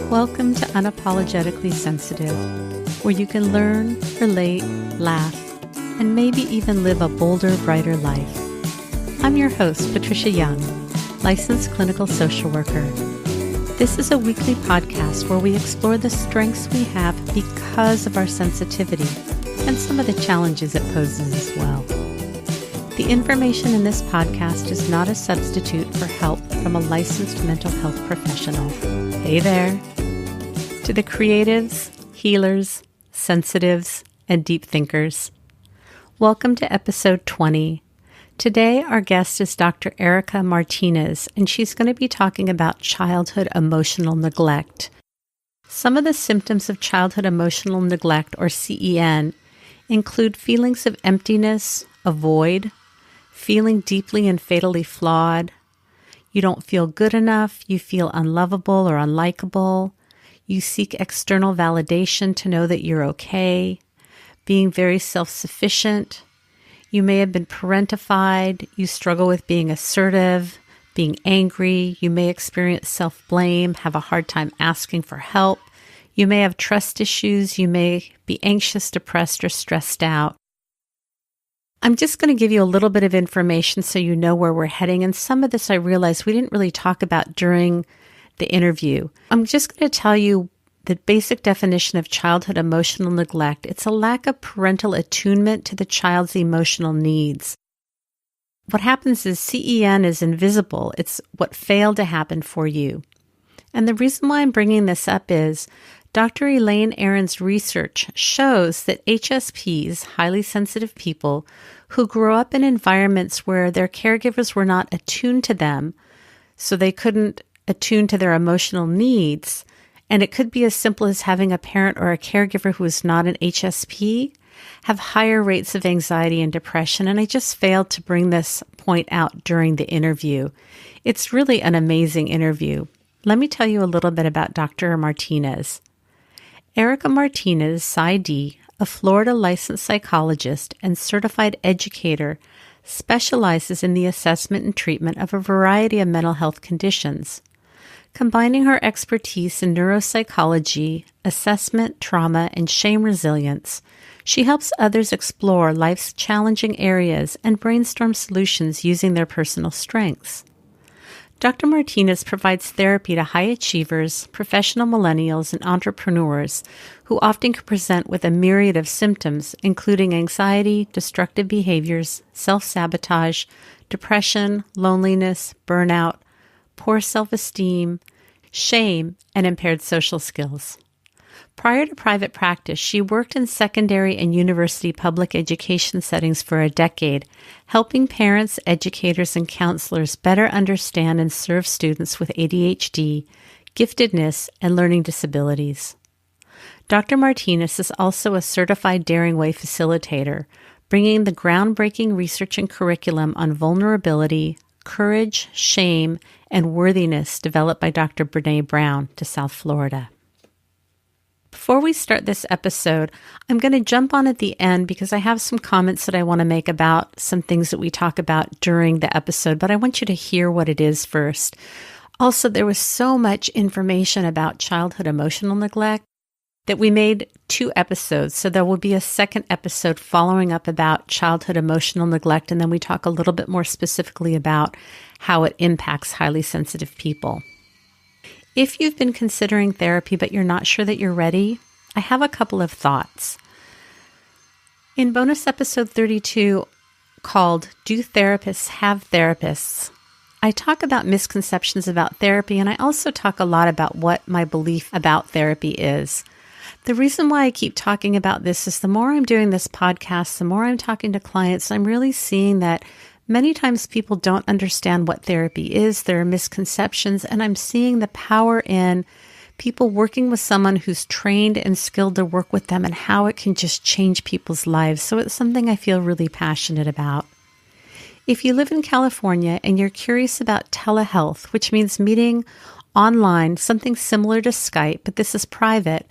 Welcome to Unapologetically Sensitive, where you can learn, relate, laugh, and maybe even live a bolder, brighter life. I'm your host, Patricia Young, licensed clinical social worker. This is a weekly podcast where we explore the strengths we have because of our sensitivity and some of the challenges it poses as well. The information in this podcast is not a substitute for help from a licensed mental health professional. Hey there. To the creatives, healers, sensitives, and deep thinkers. Welcome to episode 20. Today, our guest is Dr. Erika Martinez, and she's going to be talking about childhood emotional neglect. Some of the symptoms of childhood emotional neglect, or CEN, include feelings of emptiness, a void, feeling deeply and fatally flawed. You don't feel good enough. You feel unlovable or unlikable. You seek external validation to know that you're okay. Being very self-sufficient. You may have been parentified. You struggle with being assertive, being angry. You may experience self-blame, have a hard time asking for help. You may have trust issues. You may be anxious, depressed, or stressed out. I'm just going to give you a little bit of information so you know where we're heading. And some of this I realized we didn't really talk about during the interview. I'm just going to tell you the basic definition of childhood emotional neglect. It's a lack of parental attunement to the child's emotional needs. What happens is CEN is invisible. It's what failed to happen for you. And the reason why I'm bringing this up is Dr. Elaine Aron's research shows that HSPs, highly sensitive people, who grow up in environments where their caregivers were not attuned to them, so they couldn't attune to their emotional needs, and it could be as simple as having a parent or a caregiver who is not an HSP, have higher rates of anxiety and depression. And I just failed to bring this point out during the interview. It's really an amazing interview. Let me tell you a little bit about Dr. Martinez. Erika Martinez, PsyD, a Florida licensed psychologist and certified educator, specializes in the assessment and treatment of a variety of mental health conditions. Combining her expertise in neuropsychology, assessment, trauma, and shame resilience, she helps others explore life's challenging areas and brainstorm solutions using their personal strengths. Dr. Martinez provides therapy to high achievers, professional millennials, and entrepreneurs who often can present with a myriad of symptoms, including anxiety, destructive behaviors, self-sabotage, depression, loneliness, burnout, poor self-esteem, shame, and impaired social skills. Prior to private practice, she worked in secondary and university public education settings for a decade, helping parents, educators, and counselors better understand and serve students with ADHD, giftedness, and learning disabilities. Dr. Martinez is also a certified Daring Way facilitator, bringing the groundbreaking research and curriculum on vulnerability, courage, shame, and worthiness developed by Dr. Brene Brown to South Florida. Before we start this episode, I'm going to jump on at the end because I have some comments that I want to make about some things that we talk about during the episode, but I want you to hear what it is first. Also, there was so much information about childhood emotional neglect that we made 2 episodes, so there will be a second episode following up about childhood emotional neglect, and then we talk a little bit more specifically about how it impacts highly sensitive people. If you've been considering therapy but you're not sure that you're ready, I have a couple of thoughts. In bonus episode 32, called Do Therapists Have Therapists?, I talk about misconceptions about therapy, and I also talk a lot about what my belief about therapy is. The reason why I keep talking about this is the more I'm doing this podcast, the more I'm talking to clients, I'm really seeing that many times people don't understand what therapy is. There are misconceptions, and I'm seeing the power in people working with someone who's trained and skilled to work with them and how it can just change people's lives. So it's something I feel really passionate about. If you live in California and you're curious about telehealth, which means meeting online, something similar to Skype, but this is private,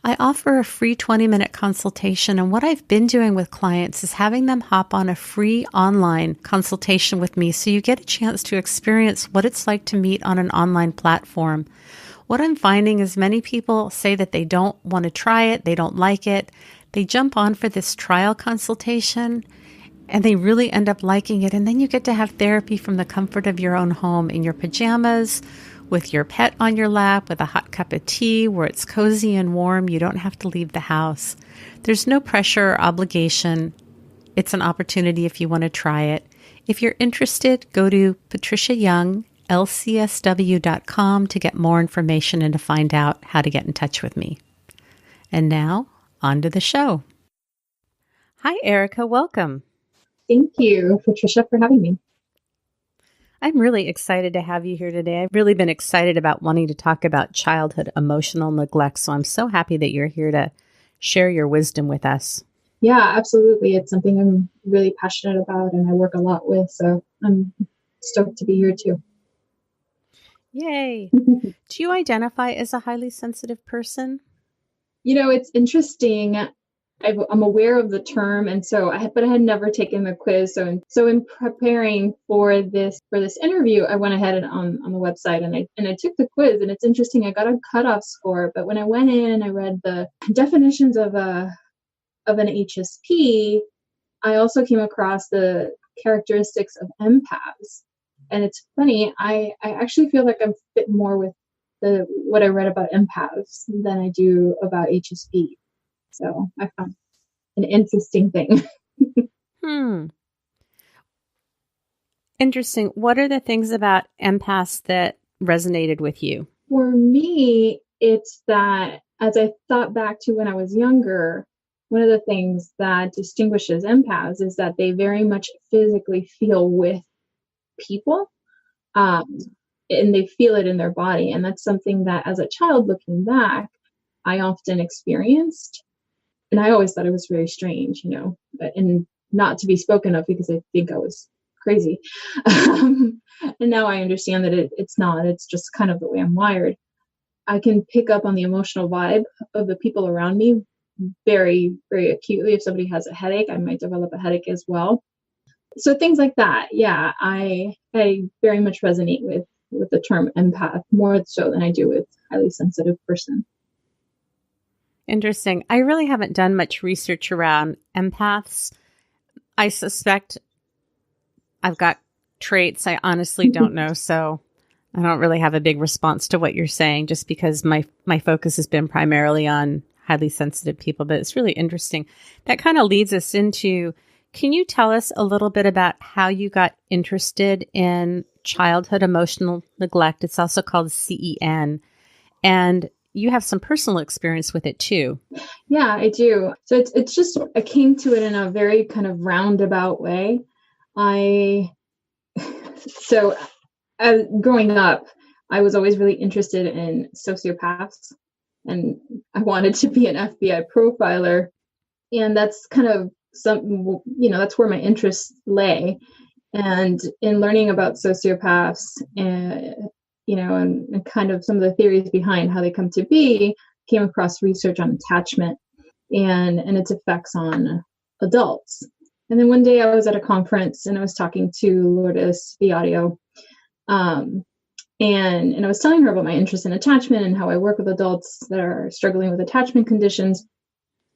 I offer a free 20-minute consultation, and what I've been doing with clients is having them hop on a free online consultation with me so you get a chance to experience what it's like to meet on an online platform. What I'm finding is many people say that they don't want to try it, they don't like it. They jump on for this trial consultation, and they really end up liking it, and then you get to have therapy from the comfort of your own home in your pajamas, with your pet on your lap, with a hot cup of tea where it's cozy and warm. You don't have to leave the house. There's no pressure or obligation. It's an opportunity if you want to try it. If you're interested, go to patriciayounglcsw.com to get more information and to find out how to get in touch with me. And now, on to the show. Hi, Erika. Welcome. Thank you, Patricia, for having me. I'm really excited to have you here today. I've really been excited about wanting to talk about childhood emotional neglect, so I'm so happy that you're here to share your wisdom with us. Yeah, absolutely. It's something I'm really passionate about and I work a lot with, so I'm stoked to be here too. Yay. Do you identify as a highly sensitive person? It's interesting. I'm aware of the term, and but I had never taken the quiz. So in preparing for this interview, I went ahead and on the website and I took the quiz, and it's interesting. I got a cutoff score, but when I went in and I read the definitions of an HSP, I also came across the characteristics of empaths, and it's funny. I actually feel like I'm fit more with what I read about empaths than I do about HSP. So I found an interesting thing. Interesting. What are the things about empaths that resonated with you? For me, it's that as I thought back to when I was younger, one of the things that distinguishes empaths is that they very much physically feel with people, and they feel it in their body. And that's something that as a child looking back, I often experienced. And I always thought it was very strange, and not to be spoken of because I think I was crazy. And now I understand that it's not. It's just kind of the way I'm wired. I can pick up on the emotional vibe of the people around me very, very acutely. If somebody has a headache, I might develop a headache as well. So things like that. Yeah, I very much resonate with the term empath more so than I do with highly sensitive person. Interesting. I really haven't done much research around empaths. I suspect I've got traits I honestly don't know, so I don't really have a big response to what you're saying just because my focus has been primarily on highly sensitive people, but it's really interesting. That kind of leads us into, can you tell us a little bit about how you got interested in childhood emotional neglect? It's also called CEN, and you have some personal experience with it too. Yeah, I do. So it's just, I came to it in a very kind of roundabout way. Growing up, I was always really interested in sociopaths, and I wanted to be an FBI profiler. And that's kind of that's where my interests lay. And in learning about sociopaths and kind of some of the theories behind how they come to be, came across research on attachment and its effects on adults. And then one day I was at a conference and I was talking to Lourdes Viadio, and I was telling her about my interest in attachment and how I work with adults that are struggling with attachment conditions,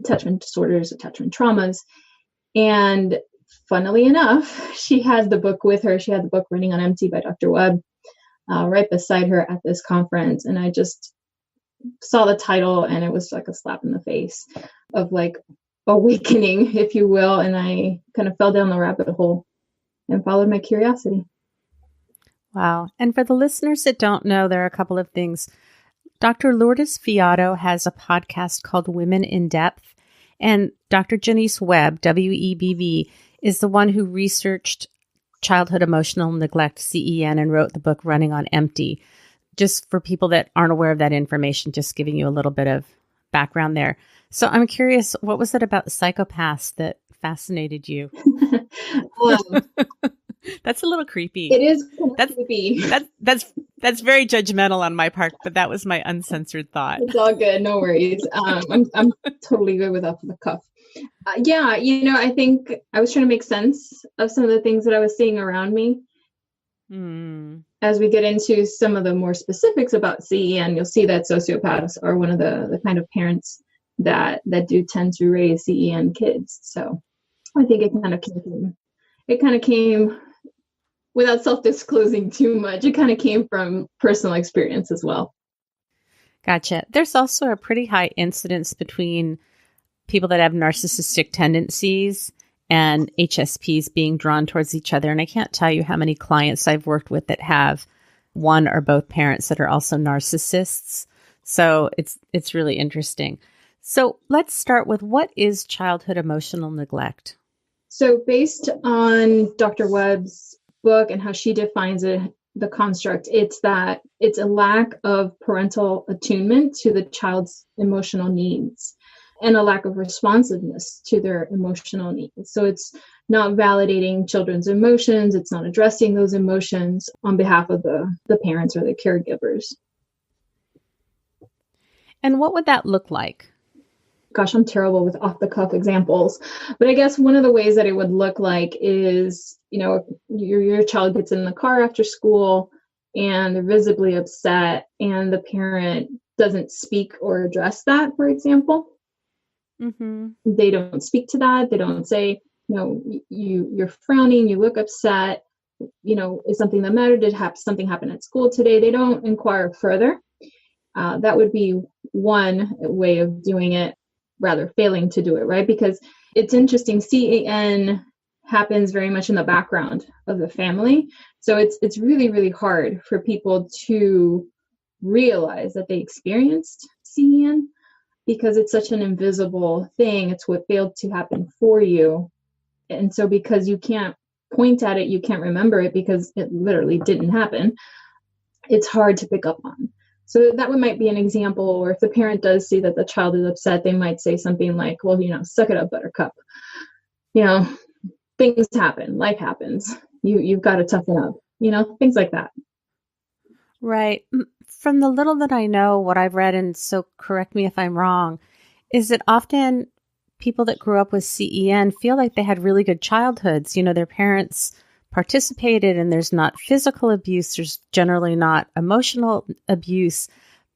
attachment disorders, attachment traumas. And funnily enough, she has the book with her. She had the book Running on Empty by Dr. Webb right beside her at this conference. And I just saw the title and it was like a slap in the face of like awakening, if you will. And I kind of fell down the rabbit hole and followed my curiosity. Wow. And for the listeners that don't know, there are a couple of things. Dr. Lourdes Viadio has a podcast called Women in Depth. And Dr. Janice Webb, W-E-B-B, is the one who researched childhood emotional neglect, CEN, and wrote the book Running on Empty. Just for people that aren't aware of that information, just giving you a little bit of background there. So I'm curious, what was it about psychopaths that fascinated you? That's a little creepy. It is kind of That's creepy. that's very judgmental on my part, but that was my uncensored thought. It's all good. No worries. I'm totally good with off the cuff. Yeah, I think I was trying to make sense of some of the things that I was seeing around me. As we get into some of the more specifics about CEN, you'll see that sociopaths are one of the kind of parents that do tend to raise CEN kids. So I think it kind of came without self-disclosing too much. It kind of came from personal experience as well. Gotcha. There's also a pretty high incidence between people that have narcissistic tendencies and HSPs being drawn towards each other. And I can't tell you how many clients I've worked with that have one or both parents that are also narcissists. So it's really interesting. So let's start with, what is childhood emotional neglect? So based on Dr. Webb's book and how she defines it, the construct, it's a lack of parental attunement to the child's emotional needs and a lack of responsiveness to their emotional needs. So it's not validating children's emotions. It's not addressing those emotions on behalf of the parents or the caregivers. And what would that look like? Gosh, I'm terrible with off-the-cuff examples, but I guess one of the ways that it would look like is, if your child gets in the car after school and they're visibly upset and the parent doesn't speak or address that, for example. Mm-hmm. They don't speak to that. They don't say, you're frowning, you look upset, is something the matter? Did something happen at school today? They don't inquire further. That would be one way of doing it, rather failing to do it, right? Because it's interesting, CEN happens very much in the background of the family. So it's really, really hard for people to realize that they experienced CEN because it's such an invisible thing. It's what failed to happen for you. And so because you can't point at it, you can't remember it because it literally didn't happen, it's hard to pick up on. So that one might be an example, or if the parent does see that the child is upset, they might say something like, well, suck it up, buttercup. Things happen, life happens. You've got to toughen up, things like that. Right. From the little that I know, what I've read, and so correct me if I'm wrong, is that often people that grew up with CEN feel like they had really good childhoods. Their parents participated and there's not physical abuse. There's generally not emotional abuse,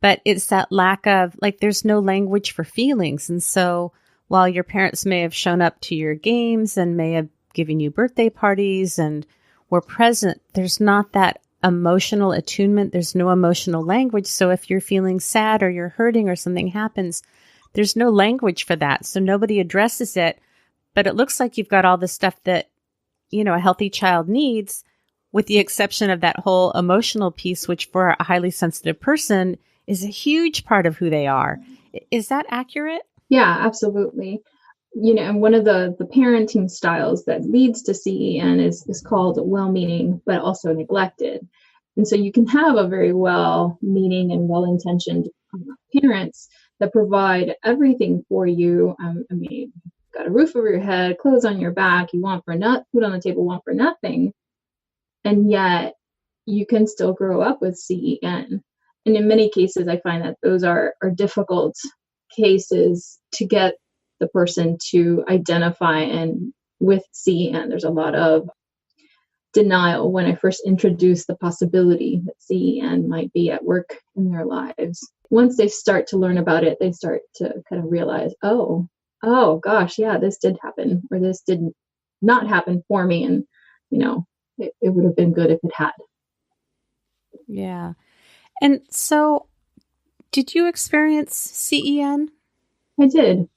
but it's that lack of, there's no language for feelings. And so while your parents may have shown up to your games and may have given you birthday parties and were present, there's not that emotional attunement. There's no emotional language. So if you're feeling sad or you're hurting or something happens, there's no language for that. So nobody addresses it, but it looks like you've got all the stuff that, a healthy child needs, with the exception of that whole emotional piece, which for a highly sensitive person is a huge part of who they are. Is that accurate? Yeah, absolutely. And one of the parenting styles that leads to CEN is called well-meaning, but also neglected. And so you can have a very well-meaning and well-intentioned parents that provide everything for you. Got a roof over your head, clothes on your back, you want for food on the table, want for nothing. And yet you can still grow up with CEN. And in many cases, I find that those are difficult cases to get the person to identify. And with CEN, there's a lot of denial when I first introduced the possibility that CEN might be at work in their lives. Once they start to learn about it, they start to kind of realize, oh gosh, yeah, this did happen, or this did not happen for me. And, it would have been good if it had. Yeah. And so did you experience CEN? I did.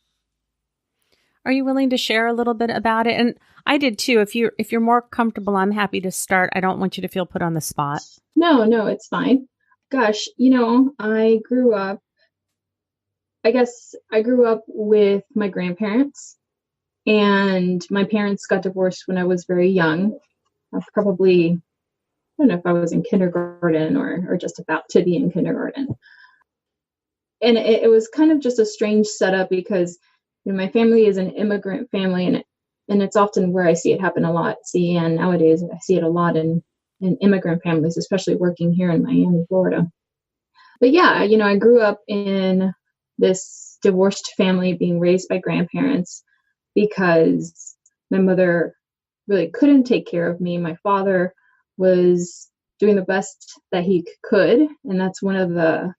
Are you willing to share a little bit about it? And I did too. If you're more comfortable, I'm happy to start. I don't want you to feel put on the spot. No, it's fine. Gosh, I guess I grew up with my grandparents, and my parents got divorced when I was very young. I don't know if I was in kindergarten or just about to be in kindergarten. And it was kind of just a strange setup because my family is an immigrant family, and And it's often where I see it happen a lot. CEN nowadays, I see it a lot in immigrant families, especially working here in Miami, Florida. But yeah, I grew up in this divorced family being raised by grandparents because my mother really couldn't take care of me. My father was doing the best that he could. And that's one of the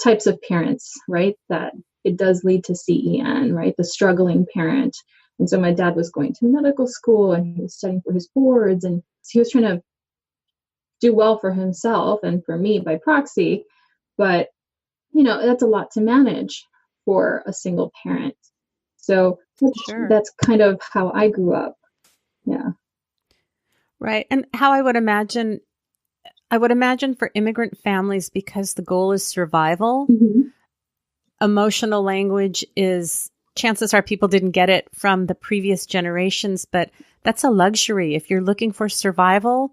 types of parents, right? That it does lead to CEN, right? The struggling parent. And so my dad was going to medical school and he was studying for his boards and he was trying to do well for himself and for me by proxy. But, that's a lot to manage for a single parent. So Sure. that's kind of how I grew up. Yeah. Right. And how I would imagine for immigrant families, because the goal is survival, Mm-hmm. emotional language is, chances are people didn't get it from the previous generations, but that's a luxury. If you're looking for survival,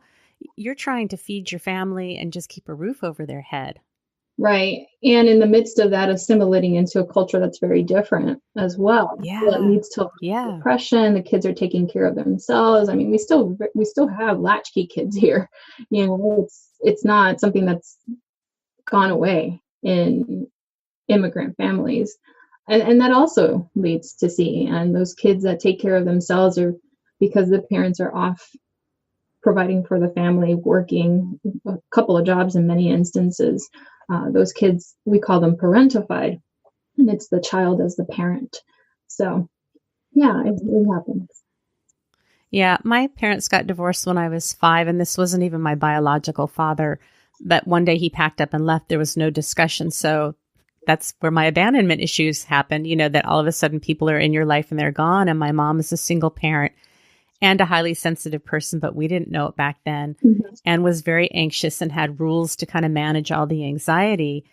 you're trying to feed your family and just keep a roof over their head. Right. And in the midst of that, assimilating into a culture that's very different as well. Yeah. So it leads to depression. The kids are taking care of themselves. I mean, we still have latchkey kids here. It's not something that's gone away in immigrant families. And that also leads to CEN. Those kids that take care of themselves are because the parents are off providing for the family, working a couple of jobs in many instances. Those kids, we call them parentified, and it's the child as the parent. So, yeah, it happens. Yeah, my parents got divorced when I was 5, and this wasn't even my biological father. But one day he packed up and left. There was no discussion. So that's where my abandonment issues happened, that all of a sudden people are in your life and they're gone. And my mom is a single parent and a highly sensitive person, but we didn't know it back then, and was very anxious and had rules to kind of manage all the anxiety.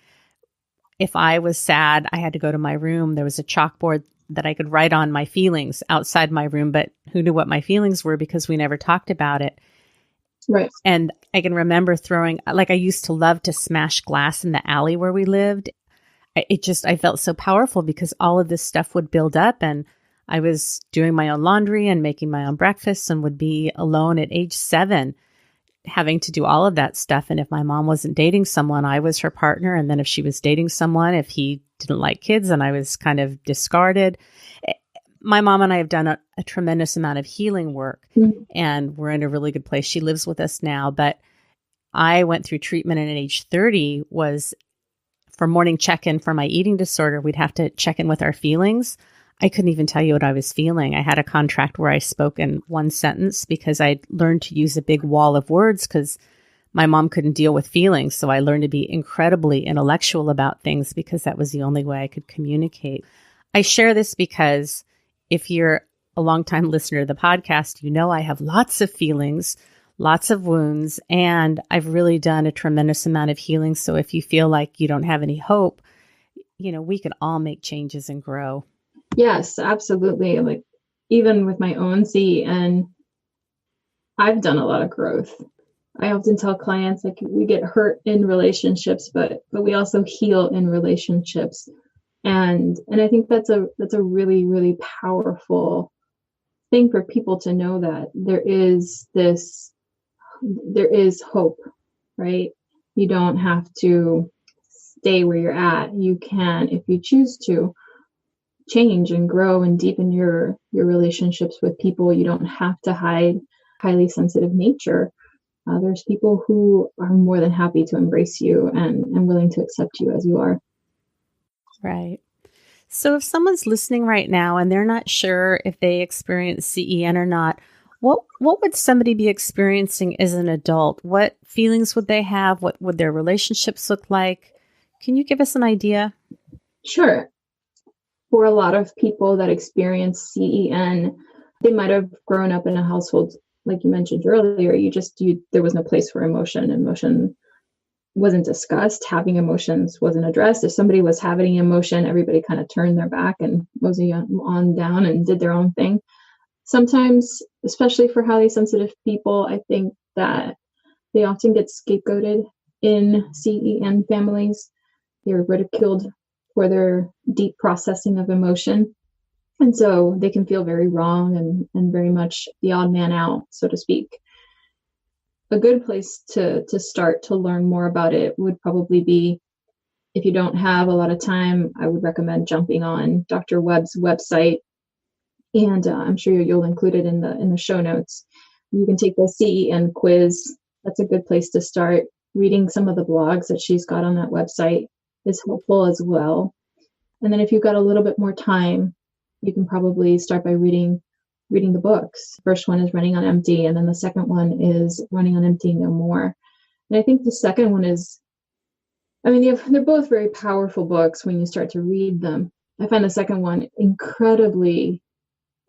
If I was sad, I had to go to my room. There was a chalkboard that I could write on my feelings outside my room, but who knew what my feelings were because we never talked about it. Right. And I can remember I used to love to smash glass in the alley where we lived. I felt so powerful because all of this stuff would build up, and I was doing my own laundry and making my own breakfast and would be alone at age 7, having to do all of that stuff. And if my mom wasn't dating someone, I was her partner. And then if she was dating someone, if he didn't like kids, then I was kind of discarded. My mom and I have done a tremendous amount of healing work, and we're in a really good place. She lives with us now, but I went through treatment, and at age 30 was for morning check-in for my eating disorder. We'd have to check in with our feelings. I couldn't even tell you what I was feeling. I had a contract where I spoke in one sentence because I learned to use a big wall of words because my mom couldn't deal with feelings. So I learned to be incredibly intellectual about things because that was the only way I could communicate. I share this because if you're a longtime listener to the podcast, I have lots of feelings, lots of wounds, and I've really done a tremendous amount of healing. So if you feel like you don't have any hope, we can all make changes and grow. Yes, absolutely. Like even with my own CEN, I've done a lot of growth. I often tell clients like we get hurt in relationships, but we also heal in relationships. And I think that's a really, really powerful thing for people to know, that there is hope, right? You don't have to stay where you're at. You can, if you choose to, change and grow and deepen your relationships with people. You don't have to hide highly sensitive nature. There's people who are more than happy to embrace you and willing to accept you as you are. Right. So if someone's listening right now and they're not sure if they experience CEN or not, what would somebody be experiencing as an adult? What feelings would they have? What would their relationships look like? Can you give us an idea? Sure. For a lot of people that experience CEN, they might have grown up in a household, like you mentioned earlier, there was no place for emotion. Emotion wasn't discussed. Having emotions wasn't addressed. If somebody was having emotion, everybody kind of turned their back and moseyed on down and did their own thing. Sometimes, especially for highly sensitive people, I think that they often get scapegoated in CEN families. They're ridiculed for their deep processing of emotion. And so they can feel very wrong and very much the odd man out, so to speak. A good place to start to learn more about it would probably be, if you don't have a lot of time, I would recommend jumping on Dr. Webb's website, and I'm sure you'll include it in the show notes. You can take the CEN quiz. That's a good place to start. Reading some of the blogs that she's got on that website is helpful as well. And then if you've got a little bit more time, you can probably start by reading the books. First one is Running on Empty, and then the second one is Running on Empty No More. And I think the second one is, I mean, they're both very powerful books when you start to read them. I find the second one incredibly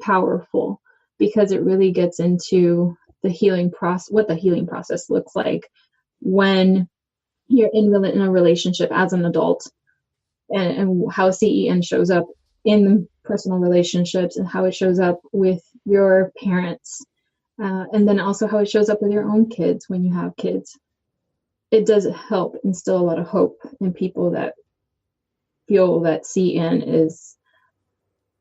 powerful because it really gets into the healing process, what the healing process looks like when you're in a relationship as an adult, and how CEN shows up in personal relationships and how it shows up with your parents, and then also how it shows up with your own kids when you have kids. It does help instill a lot of hope in people that feel that CEN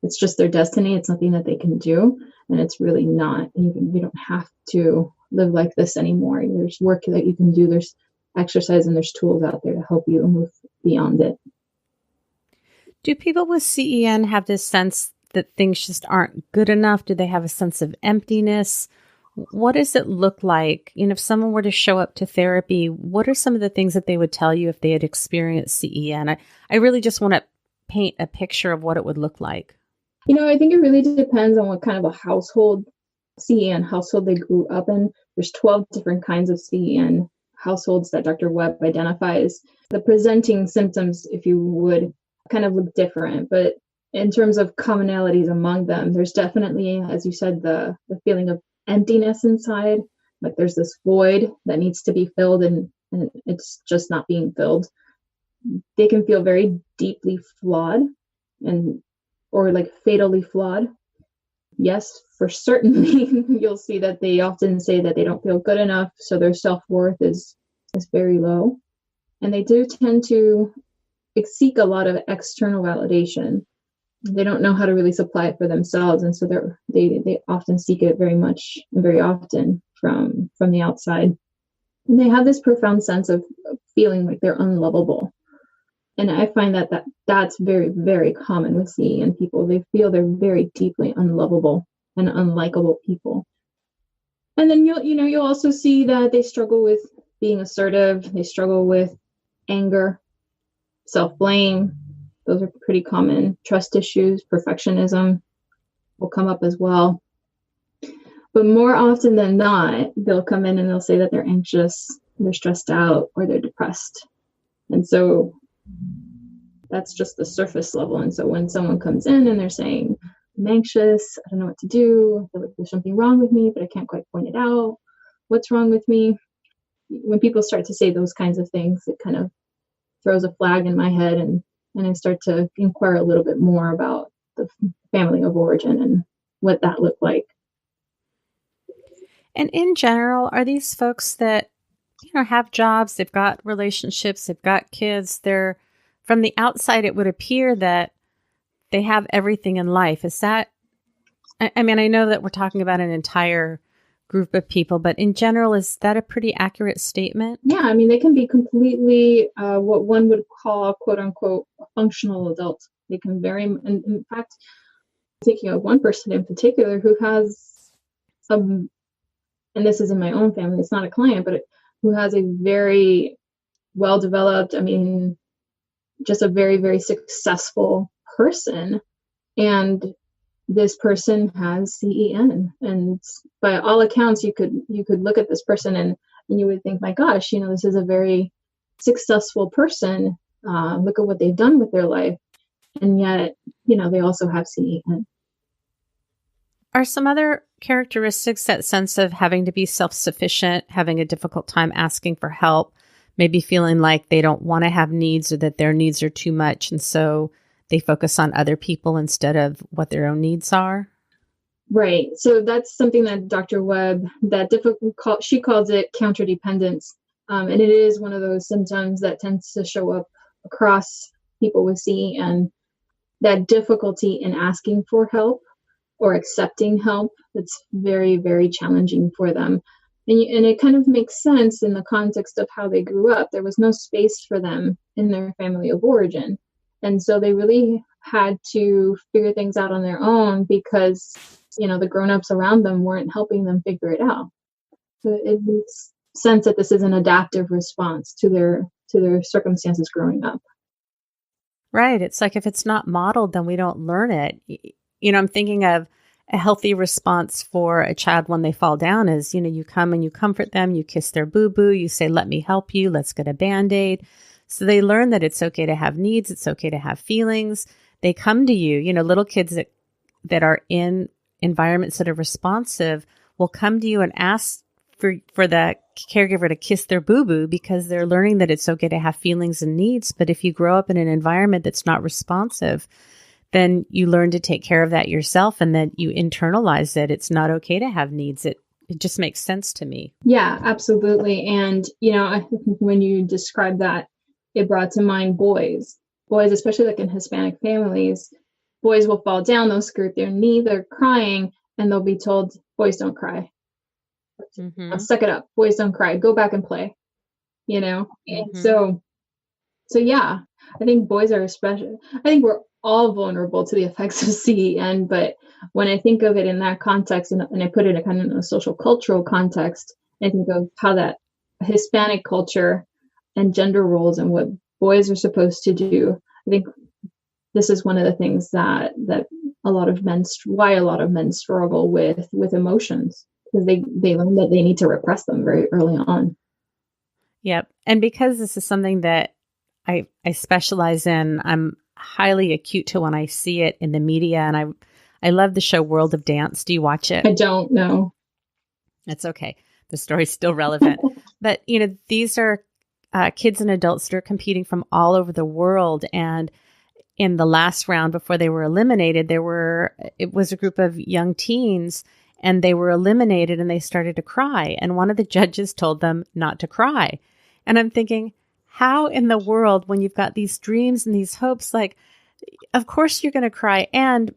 it's just their destiny. It's nothing that they can do, and it's really not. You don't have to live like this anymore. There's work that you can do. There's exercise and there's tools out there to help you move beyond it. Do people with CEN have this sense that things just aren't good enough? Do they have a sense of emptiness? What does it look like? If someone were to show up to therapy, what are some of the things that they would tell you if they had experienced CEN? I really just want to paint a picture of what it would look like. I think it really depends on what kind of a CEN household they grew up in. There's 12 different kinds of CEN households that Dr. Webb identifies. The presenting symptoms, if you would, kind of look different, but in terms of commonalities among them, there's definitely, as you said, the feeling of emptiness inside. Like there's this void that needs to be filled, and it's just not being filled. They can feel very deeply flawed or like fatally flawed. Yes, for certainly, you'll see that they often say that they don't feel good enough, so their self-worth is very low. And they do tend to seek a lot of external validation. They don't know how to really supply it for themselves, and so they often seek it very much and very often from the outside. And they have this profound sense of feeling like they're unlovable. And I find that's very, very common with CEN people. They feel they're very deeply unlovable and unlikable people. And then you'll also see that they struggle with being assertive. They struggle with anger, self-blame. Those are pretty common. Trust issues, perfectionism will come up as well. But more often than not, they'll come in and they'll say that they're anxious, they're stressed out, or they're depressed. And so that's just the surface level. And so when someone comes in and they're saying, I'm anxious, I don't know what to do, I feel like there's something wrong with me, but I can't quite point it out. What's wrong with me? When people start to say those kinds of things, it kind of throws a flag in my head, and I start to inquire a little bit more about the family of origin and what that looked like. And in general, are these folks that, have jobs, they've got relationships, they've got kids, from the outside, it would appear that they have everything in life. Is that, I mean, I know that we're talking about an entire group of people, but in general, is that a pretty accurate statement? Yeah, I mean, they can be completely what one would call, quote unquote, a functional adult. They can in fact, thinking of one person in particular who has and this is in my own family, it's not a client, but who has a very well-developed, just a very, very successful person. And this person has CEN. And by all accounts, you could look at this person and you would think, my gosh, this is a very successful person. Look at what they've done with their life. And yet, they also have CEN. Are some other characteristics that sense of having to be self-sufficient, having a difficult time asking for help, maybe feeling like they don't want to have needs or that their needs are too much, and so they focus on other people instead of what their own needs are? Right. So that's something that Dr. Webb, she calls it counterdependence. And it is one of those symptoms that tends to show up across people with CEN. that difficulty in asking for help or accepting help. That's very, very challenging for them. And it kind of makes sense in the context of how they grew up. There was no space for them in their family of origin. And so they really had to figure things out on their own because, the grown-ups around them weren't helping them figure it out. So it makes sense that this is an adaptive response to their circumstances growing up. Right. It's like if it's not modeled, then we don't learn it. I'm thinking of a healthy response for a child when they fall down is, you come and you comfort them, you kiss their boo-boo, you say, let me help you, let's get a Band-Aid. So they learn that it's okay to have needs, it's okay to have feelings. They come to you, little kids that are in environments that are responsive will come to you and ask for the caregiver to kiss their boo-boo because they're learning that it's okay to have feelings and needs. But if you grow up in an environment that's not responsive, then you learn to take care of that yourself, and then you internalize that it's not okay to have needs. It just makes sense to me. Yeah, absolutely. And, I think when you described that, it brought to mind boys, especially like in Hispanic families, boys will fall down, they'll scrape their knee, they're crying, and they'll be told, boys don't cry. Mm-hmm. Suck it up. Boys don't cry. Go back and play, And so yeah, I think boys are especially, I think we're all vulnerable to the effects of CEN, but when I think of it in that context, and I put it kind of in a social cultural context, I think of how that Hispanic culture and gender roles and what boys are supposed to do. I think this is one of the things that why a lot of men struggle with emotions, because they learn that they need to repress them very early on. Yep. And because this is something that I specialize in, I'm highly acute to when I see it in the media. And I love the show World of Dance. Do you watch it? I don't know. That's okay. The story's still relevant. But, these are kids and adults that are competing from all over the world. And in the last round before they were eliminated, it was a group of young teens, and they were eliminated and they started to cry. And one of the judges told them not to cry. And I'm thinking, how in the world, when you've got these dreams and these hopes, like, of course you're going to cry. And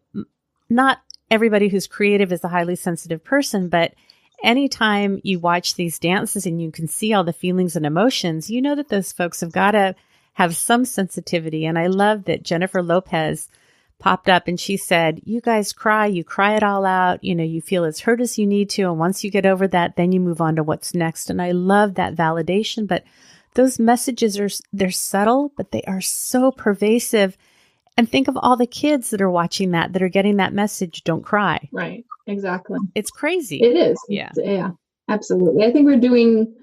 not everybody who's creative is a highly sensitive person, but anytime you watch these dances and you can see all the feelings and emotions, you know that those folks have got to have some sensitivity. And I love that Jennifer Lopez popped up and she said, you guys cry, you cry it all out, you feel as hurt as you need to. And once you get over that, then you move on to what's next. And I love that validation. But those messages they're subtle, but they are so pervasive. And think of all the kids that are watching that are getting that message, don't cry. Right. Exactly. It's crazy. It is. Yeah. Yeah, absolutely. I think we're doing,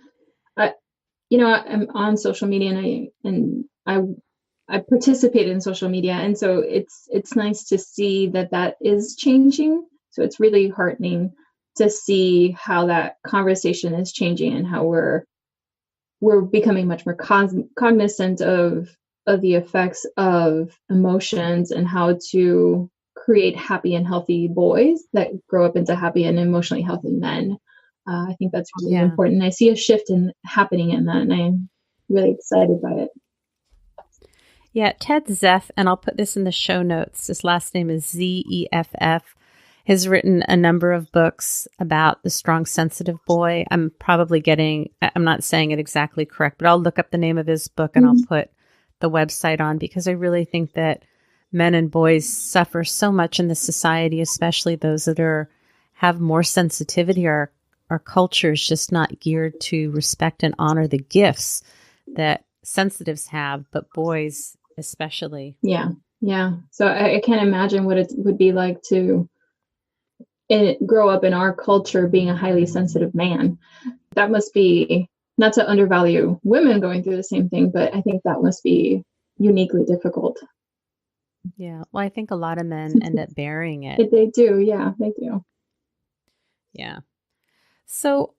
I'm on social media and I participate in social media. And so it's nice to see that is changing. So it's really heartening to see how that conversation is changing and how we're becoming much more cognizant of the effects of emotions and how to create happy and healthy boys that grow up into happy and emotionally healthy men. I think that's really important. I see a shift happening in that, and I'm really excited by it. Yeah, Ted Zeff, and I'll put this in the show notes, his last name is Zeff, has written a number of books about the strong, sensitive boy. I'm not saying it exactly correct, but I'll look up the name of his book and I'll put the website on, because I really think that men and boys suffer so much in this society, especially those that have more sensitivity. Our culture is just not geared to respect and honor the gifts that sensitives have, but boys especially. Yeah. So I can't imagine what it would be like to grow up in our culture being a highly sensitive man. That must be, not to undervalue women going through the same thing, but I think that must be uniquely difficult. Yeah. Well, I think a lot of men end up bearing it. They do. Yeah, they do. Yeah. So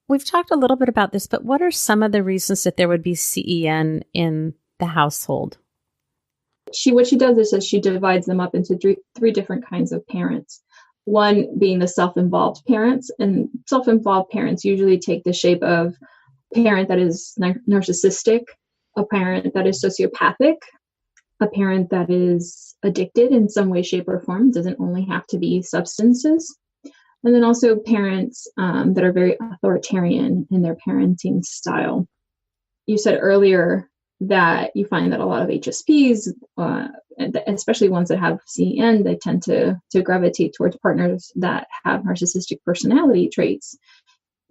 we've talked a little bit about this, but what are some of the reasons that there would be CEN in the household? What she does is she divides them up into three different kinds of parents. One being the self-involved parents, and self-involved parents usually take the shape of a parent that is narcissistic, a parent that is sociopathic, a parent that is addicted in some way, shape, or form. It doesn't only have to be substances. And then also parents that are very authoritarian in their parenting style. You said earlier that you find that a lot of HSPs, especially ones that have CEN, they tend to gravitate towards partners that have narcissistic personality traits.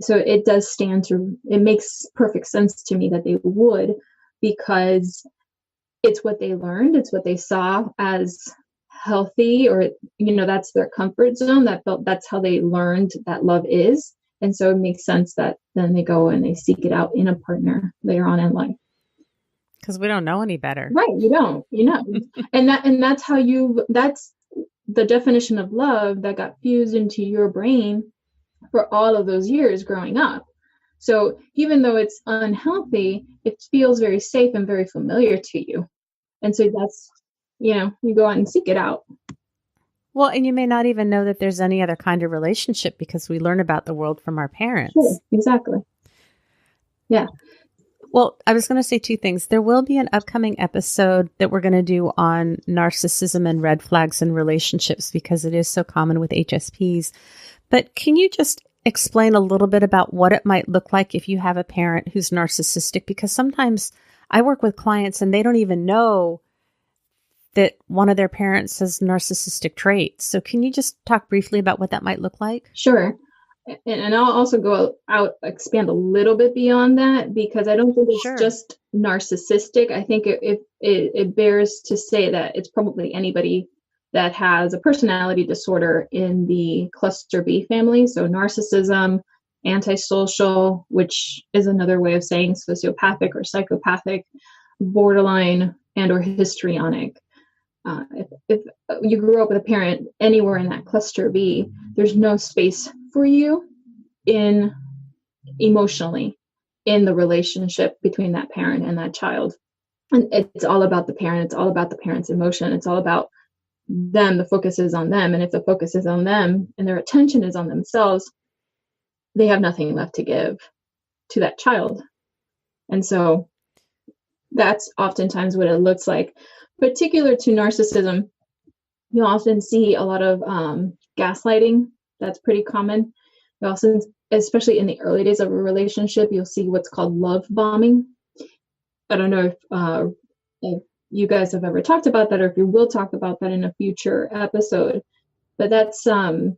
So it makes perfect sense to me that they would, because it's what they learned, it's what they saw as healthy, or that's their comfort zone. That's how they learned that love is. And so it makes sense that then they go and they seek it out in a partner later on in life. Because we don't know any better. Right. You don't, and that's the definition of love that got fused into your brain for all of those years growing up. So even though it's unhealthy, it feels very safe and very familiar to you. And so that's, you go out and seek it out. Well, and you may not even know that there's any other kind of relationship because we learn about the world from our parents. Sure, exactly. Yeah. Well, I was going to say two things. There will be an upcoming episode that we're going to do on narcissism and red flags in relationships because it is so common with HSPs. But can you just explain a little bit about what it might look like if you have a parent who's narcissistic? Because sometimes I work with clients and they don't even know that one of their parents has narcissistic traits. So can you just talk briefly about what that might look like? Sure. And I'll also expand a little bit beyond that, because I don't think it's just narcissistic. I think it bears to say that it's probably anybody that has a personality disorder in the cluster B family. So narcissism, antisocial, which is another way of saying sociopathic or psychopathic, borderline, and or histrionic. If you grew up with a parent anywhere in that cluster B, there's no space for you emotionally in the relationship between that parent and that child. And it's all about the parent. It's all about the parent's emotion. It's all about them. The focus is on them. And if the focus is on them and their attention is on themselves, they have nothing left to give to that child. And so that's oftentimes what it looks like. Particular to narcissism, you often see a lot of gaslighting. That's pretty common. You also, especially in the early days of a relationship, you'll see what's called love bombing. I don't know if you guys have ever talked about that, or if you will talk about that in a future episode. But that's a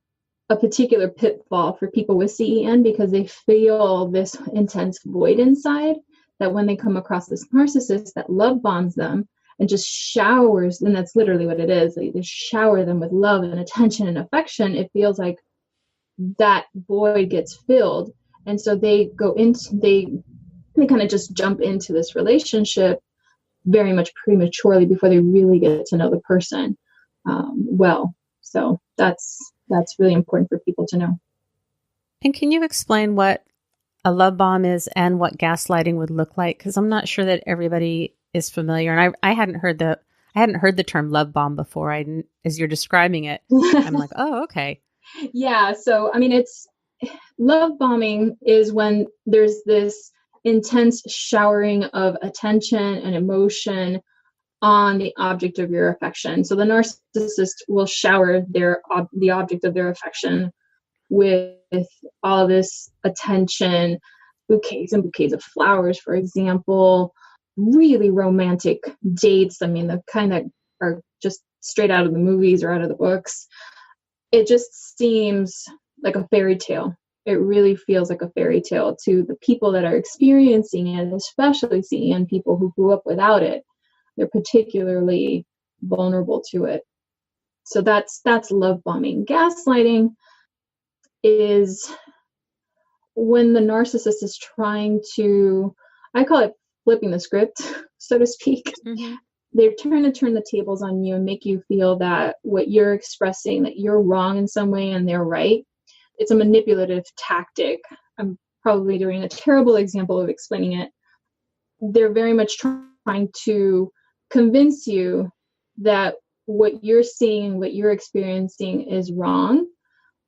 particular pitfall for people with CEN, because they feel this intense void inside, that when they come across this narcissist that love bombs them and just showers, and that's literally what it is, they just shower them with love and attention and affection, it feels like that void gets filled. And so they kind of just jump into this relationship very much prematurely before they really get to know the person well. So that's really important for people to know. And can you explain what a love bomb is and what gaslighting would look like? Because I'm not sure that everybody is familiar, and I hadn't heard the term love bomb before. As you're describing it, I'm like, oh, okay. Yeah. So I mean, it's love bombing is when there's this intense showering of attention and emotion on the object of your affection. So the narcissist will shower the object of their affection with all of this attention, bouquets and bouquets of flowers, for example, really romantic dates. I mean, the kind that are just straight out of the movies or out of the books. It just seems like a fairy tale. It really feels like a fairy tale to the people that are experiencing it, especially CEN people who grew up without it. They're particularly vulnerable to it. So that's love bombing. Gaslighting is when the narcissist is trying to, I call it flipping the script, so to speak. Mm-hmm. They're trying to turn the tables on you and make you feel that what you're expressing, that you're wrong in some way and they're right. It's a manipulative tactic. I'm probably doing a terrible example of explaining it. They're very much trying to convince you that what you're seeing, what you're experiencing is wrong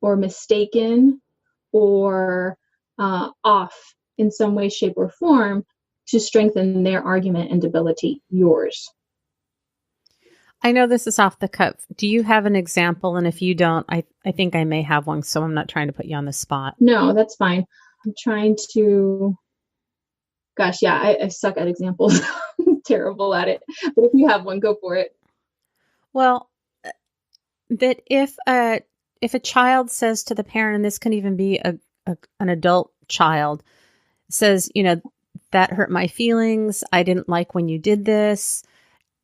or mistaken or off in some way, shape, or form to strengthen their argument and debilitate yours. I know this is off the cuff. Do you have an example? And if you don't, I think I may have one, so I'm not trying to put you on the spot. No, that's fine. I'm trying to, gosh, yeah, I suck at examples. I'm terrible at it. But if you have one, go for it. Well, that if a child says to the parent, and this can even be an adult child, says, that hurt my feelings. I didn't like when you did this,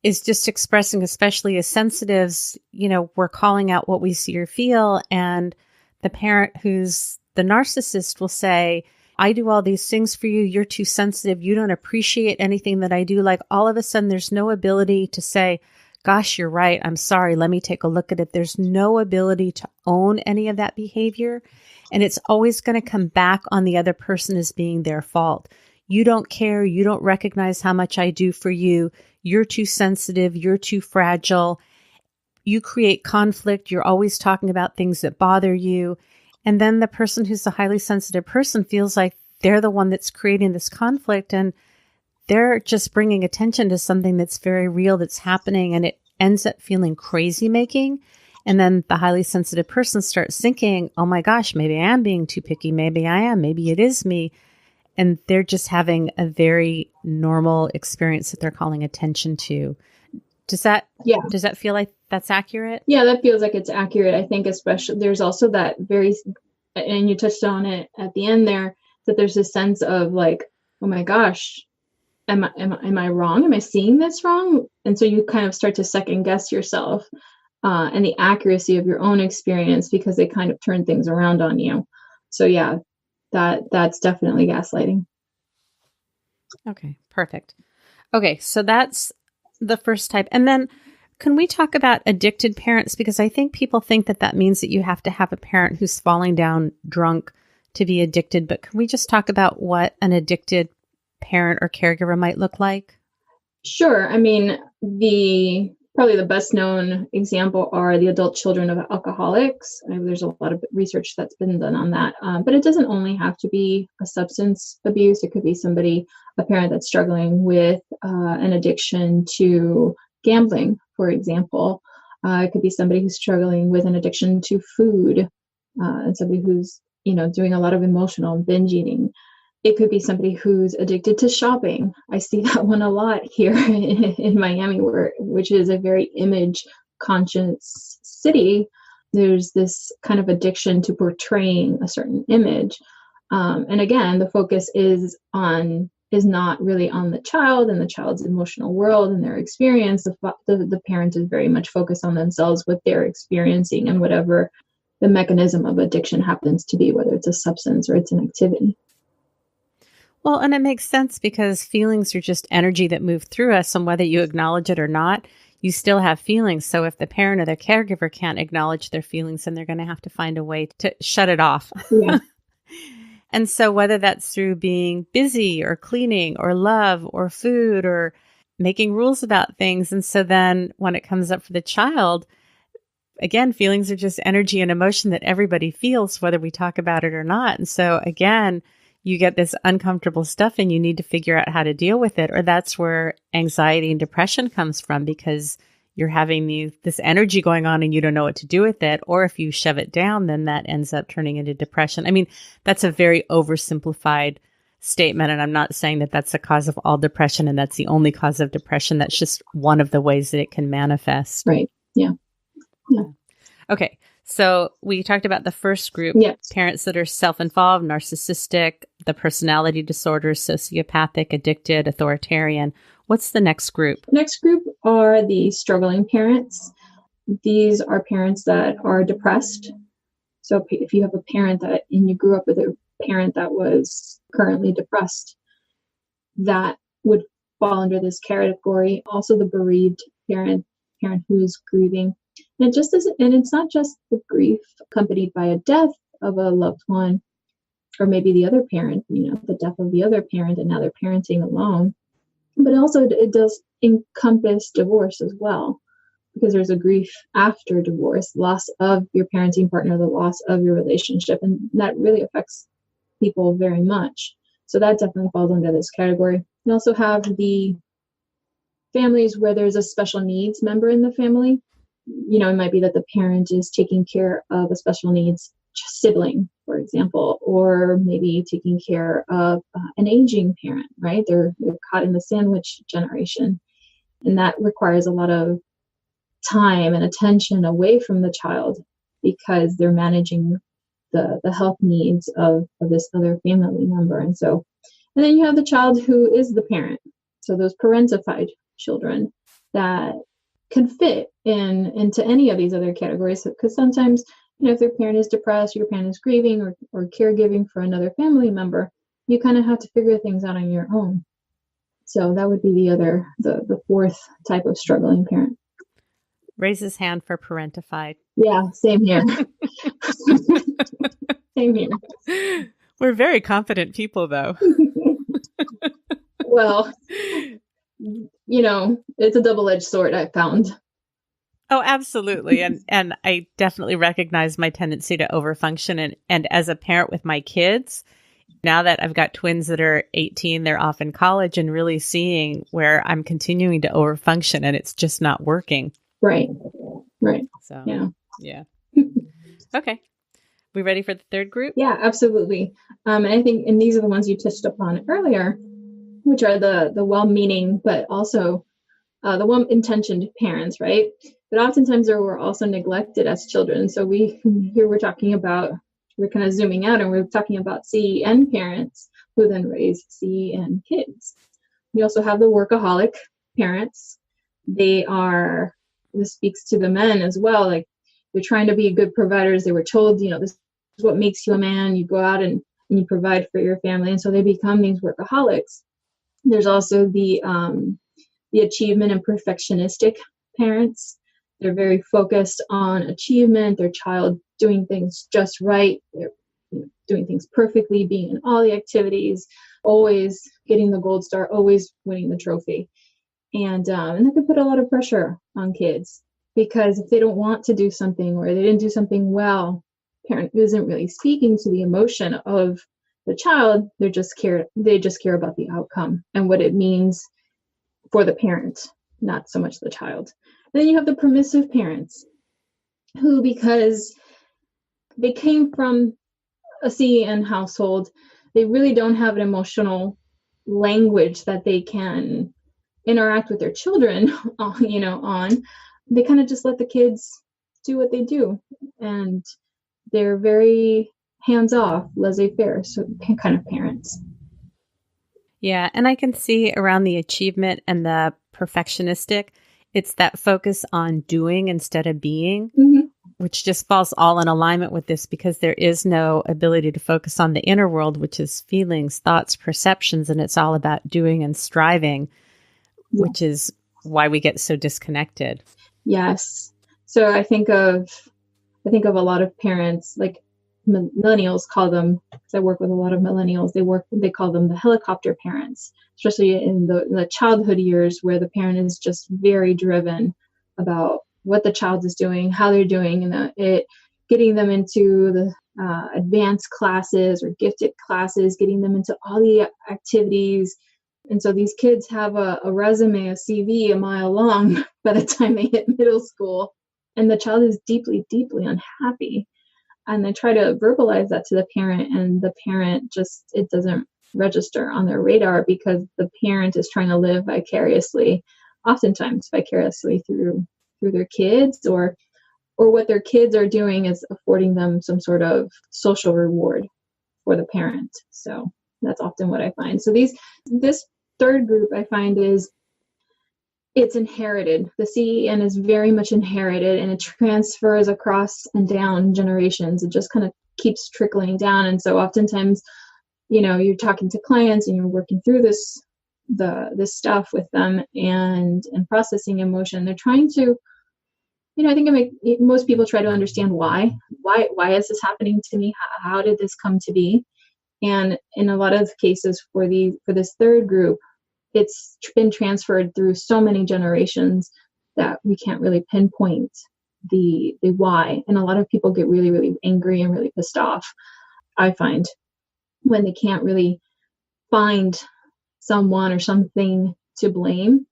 is just expressing, especially as sensitives, we're calling out what we see or feel. And the parent who's the narcissist will say, I do all these things for you. You're too sensitive. You don't appreciate anything that I do. Like all of a sudden, there's no ability to say, gosh, you're right. I'm sorry. Let me take a look at it. There's no ability to own any of that behavior. And it's always going to come back on the other person as being their fault. You don't care. You don't recognize how much I do for you. You're too sensitive. You're too fragile. You create conflict. You're always talking about things that bother you. And then the person who's the highly sensitive person feels like they're the one that's creating this conflict, and they're just bringing attention to something that's very real that's happening, and it ends up feeling crazy making. And then the highly sensitive person starts thinking, oh my gosh, maybe I am being too picky. Maybe I am. Maybe it is me. And they're just having a very normal experience that they're calling attention to. Does that feel like that's accurate? Yeah, that feels like it's accurate. I think especially there's also that and you touched on it at the end there, that there's a sense of like, oh my gosh, am I wrong? Am I seeing this wrong? And so you kind of start to second guess yourself and the accuracy of your own experience, because they kind of turn things around on you. So yeah, that's definitely gaslighting. Okay, perfect. Okay, so that's the first type. And then can we talk about addicted parents? Because I think people think that means that you have to have a parent who's falling down drunk to be addicted. But can we just talk about what an addicted parent or caregiver might look like? Sure. I mean, probably the best known example are the adult children of alcoholics. There's a lot of research that's been done on that. But it doesn't only have to be a substance abuse. It could be a parent that's struggling with an addiction to gambling, for example. It could be somebody who's struggling with an addiction to food, and somebody who's, doing a lot of emotional binge eating. It could be somebody who's addicted to shopping. I see that one a lot here in Miami, which is a very image conscious city. There's this kind of addiction to portraying a certain image. And again, the focus is not really on the child and the child's emotional world and their experience. The parent is very much focused on themselves, what they're experiencing, and whatever the mechanism of addiction happens to be, whether it's a substance or it's an activity. Well, and it makes sense because feelings are just energy that move through us, and whether you acknowledge it or not, you still have feelings. So if the parent or the caregiver can't acknowledge their feelings, then they're going to have to find a way to shut it off. Yeah. And so whether that's through being busy or cleaning or love or food or making rules about things. And so then when it comes up for the child, again, feelings are just energy and emotion that everybody feels, whether we talk about it or not. And so again, you get this uncomfortable stuff and you need to figure out how to deal with it. Or that's where anxiety and depression comes from, because you're having this energy going on and you don't know what to do with it. Or if you shove it down, then that ends up turning into depression. I mean, that's a very oversimplified statement. And I'm not saying that that's the cause of all depression and that's the only cause of depression. That's just one of the ways that it can manifest. Right. Yeah. Okay. So we talked about the first group, yes. Parents that are self-involved, narcissistic, the personality disorders, sociopathic, addicted, authoritarian. What's the next group? Next group are the struggling parents. These are parents that are depressed. So if you have a parent and you grew up with a parent that was currently depressed, that would fall under this category. Also the bereaved parent who's grieving. And it's not just the grief accompanied by a death of a loved one, or maybe the other parent, the death of the other parent, and now they're parenting alone. But also it does encompass divorce as well, because there's a grief after divorce, loss of your parenting partner, the loss of your relationship, and that really affects people very much. So that definitely falls under this category. We also have the families where there's a special needs member in the family. It might be that the parent is taking care of a special needs sibling, for example, or maybe taking care of an aging parent, right? They're caught in the sandwich generation. And that requires a lot of time and attention away from the child because they're managing the health needs of this other family member. And then you have the child who is the parent. So those parentified children that can fit into any of these other categories, because sometimes, if their parent is depressed, your parent is grieving or caregiving for another family member, you kind of have to figure things out on your own. So that would be the fourth type of struggling parent. Raise his hand for parentified. Yeah, same here. Same here. We're very confident people, though. Well, it's a double-edged sword, I found. Oh, absolutely. And I definitely recognize my tendency to overfunction. And as a parent with my kids, now that I've got twins that are 18, they're off in college, and really seeing where I'm continuing to overfunction and it's just not working. Right. So, yeah. Okay. We ready for the third group? Yeah, absolutely. And I think, and these are the ones you touched upon earlier, which are the well-meaning, but also the well-intentioned parents, right? But oftentimes we're also neglected as children. So we're talking about, we're kind of zooming out and we're talking about CEN parents who then raise CEN kids. We also have the workaholic parents. This speaks to the men as well. Like, they're trying to be good providers. They were told, this is what makes you a man. You go out and you provide for your family. And so they become these workaholics. There's also the achievement and perfectionistic parents. They're very focused on achievement, their child doing things just right. They're doing things perfectly, being in all the activities, always getting the gold star, always winning the trophy. And that can put a lot of pressure on kids, because if they don't want to do something or they didn't do something well, parent isn't really speaking to the emotion of the child. They just care about the outcome and what it means for the parent, not so much the child. And then you have the permissive parents who, because they came from a CEN household, they really don't have an emotional language that they can interact with their children on. They kind of just let the kids do what they do, and they're very hands-off, laissez-faire kind of parents. Yeah, and I can see around the achievement and the perfectionistic, it's that focus on doing instead of being, which just falls all in alignment with this, because there is no ability to focus on the inner world, which is feelings, thoughts, perceptions, and it's all about doing and striving, which is why we get so disconnected. Yes. So I think of a lot of parents, like millennials call them, because I work with a lot of millennials, they call them the helicopter parents, especially in the childhood years, where the parent is just very driven about what the child is doing, how they're doing, and getting them into the advanced classes or gifted classes, getting them into all the activities. And so these kids have a resume, a CV a mile long by the time they hit middle school, and the child is deeply, deeply unhappy. And they try to verbalize that to the parent, and the parent it doesn't register on their radar, because the parent is trying to live oftentimes vicariously through their kids, or what their kids are doing is affording them some sort of social reward for the parent. So that's often what I find. So this third group I find it's inherited. The CEN is very much inherited, and it transfers across and down generations. It just kind of keeps trickling down. And so oftentimes, you're talking to clients and you're working through this stuff with them and processing emotion. They're trying to, I think most people try to understand why is this happening to me? How did this come to be? And in a lot of cases for this third group, it's been transferred through so many generations that we can't really pinpoint the why. And a lot of people get really, really angry and really pissed off, I find, when they can't really find someone or something to blame.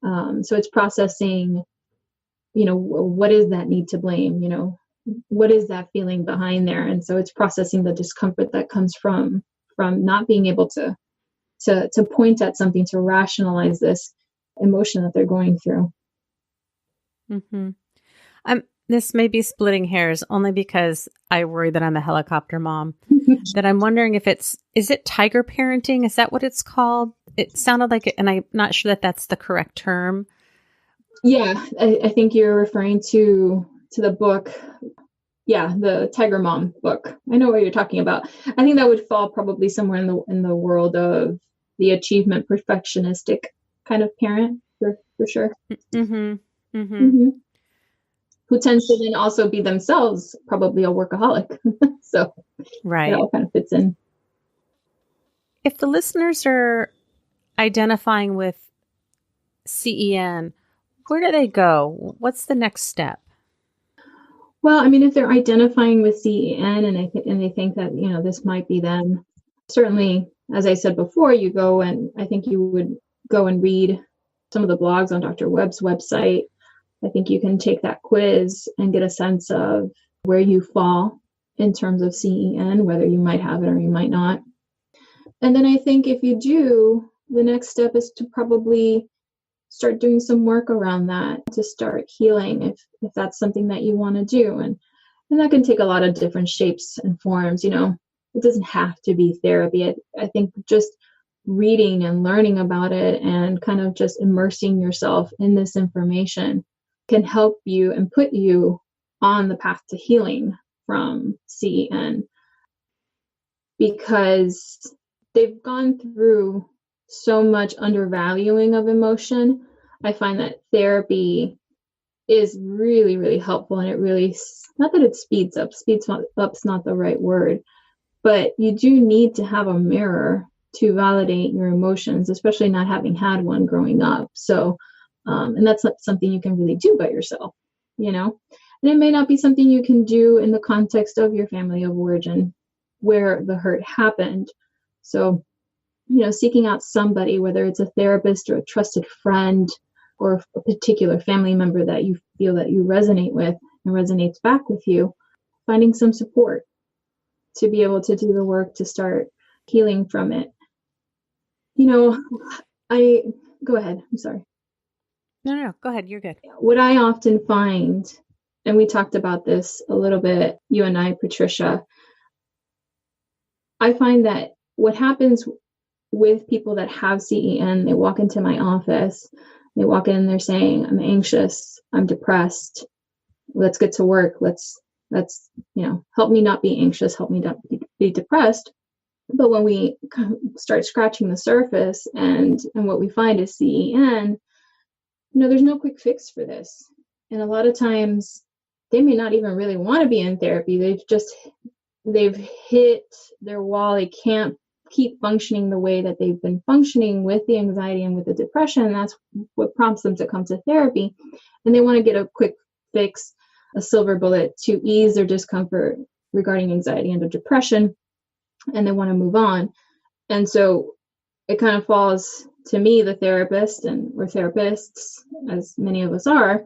So it's processing, what is that need to blame? What is that feeling behind there? And so it's processing the discomfort that comes from not being able to point at something, to rationalize this emotion that they're going through. Mm-hmm. This may be splitting hairs only because I worry that I'm a helicopter mom, that I'm wondering if is it tiger parenting? Is that what it's called? It sounded like it, and I'm not sure that that's the correct term. Yeah, I think you're referring to the book. Yeah, the Tiger Mom book. I know what you're talking about. I think that would fall probably somewhere in the world of the achievement perfectionistic kind of parent for sure. Mm-hmm. Mm-hmm. Mm-hmm. Who tends to then also be themselves probably a workaholic. So right. It all kind of fits in. If the listeners are identifying with CEN, where do they go? What's the next step? Well, I mean, if they're identifying with CEN and they think that, this might be them, certainly, as I said before, you go and I think you would go and read some of the blogs on Dr. Webb's website. I think you can take that quiz and get a sense of where you fall in terms of CEN, whether you might have it or you might not. And then I think if you do, the next step is to probably start doing some work around that, to start healing if that's something that you want to do. And that can take a lot of different shapes and forms. It doesn't have to be therapy. I think just reading and learning about it and kind of just immersing yourself in this information can help you and put you on the path to healing from CEN, because they've gone through so much undervaluing of emotion. I find that therapy is really, really helpful, and it really, not that it speeds up's not the right word, but you do need to have a mirror to validate your emotions, especially not having had one growing up. So, and that's not something you can really do by yourself, and it may not be something you can do in the context of your family of origin where the hurt happened. So, seeking out somebody, whether it's a therapist or a trusted friend or a particular family member that you feel that you resonate with and resonates back with you, finding some support to be able to do the work to start healing from it. Go ahead. I'm sorry. No, go ahead. You're good. What I often find, and we talked about this a little bit, you and I, Patricia, I find that what happens with people that have CEN, they walk into my office, they walk in and they're saying, I'm anxious, I'm depressed, let's get to work. Let's help me not be anxious, help me not be depressed. But when we start scratching the surface and what we find is CEN, there's no quick fix for this. And a lot of times they may not even really want to be in therapy. They've hit their wall. They can't keep functioning the way that they've been functioning with the anxiety and with the depression. And that's what prompts them to come to therapy. And they want to get a quick fix, a silver bullet to ease their discomfort regarding anxiety and depression. And they want to move on. And so it kind of falls to me, the therapist, and we're therapists, as many of us are,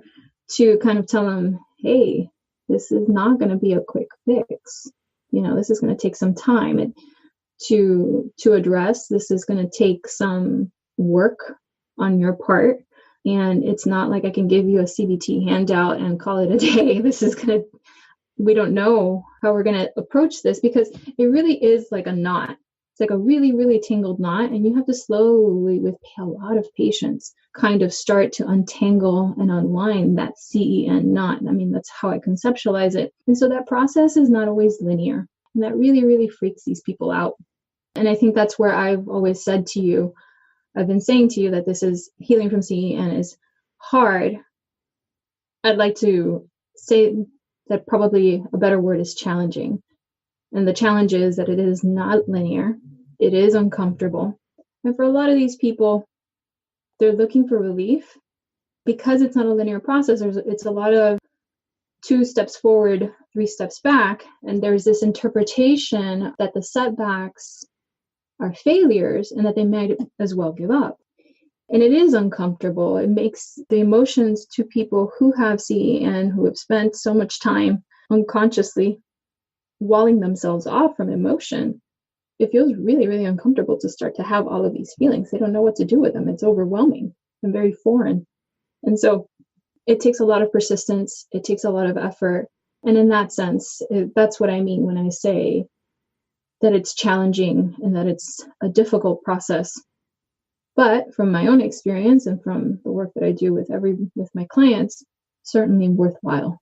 to kind of tell them, hey, this is not going to be a quick fix. This is going to take some time to address. This is going to take some work on your part. And it's not like I can give you a CBT handout and call it a day. We don't know how we're going to approach this, because it really is like a knot. It's like a really, really tangled knot. And you have to slowly, with a lot of patience, kind of start to untangle and unwind that CEN knot. I mean, that's how I conceptualize it. And so that process is not always linear. And that really, really freaks these people out. And I think that's where I've always said to you, I've been saying to you that this is healing from CEN is hard. I'd like to say that probably a better word is challenging. And the challenge is that it is not linear. It is uncomfortable. And for a lot of these people, they're looking for relief because it's not a linear process. It's a lot of 2 steps forward, 3 steps back. And there's this interpretation that the setbacks are failures and that they might as well give up. And it is uncomfortable. It makes the emotions to people who have CEN, who have spent so much time unconsciously walling themselves off from emotion. It feels really, really uncomfortable to start to have all of these feelings. They don't know what to do with them. It's overwhelming and very foreign. And so it takes a lot of persistence. It takes a lot of effort. And in that sense, that's what I mean when I say that it's challenging and that it's a difficult process. But from my own experience and from the work that I do with my clients, certainly worthwhile.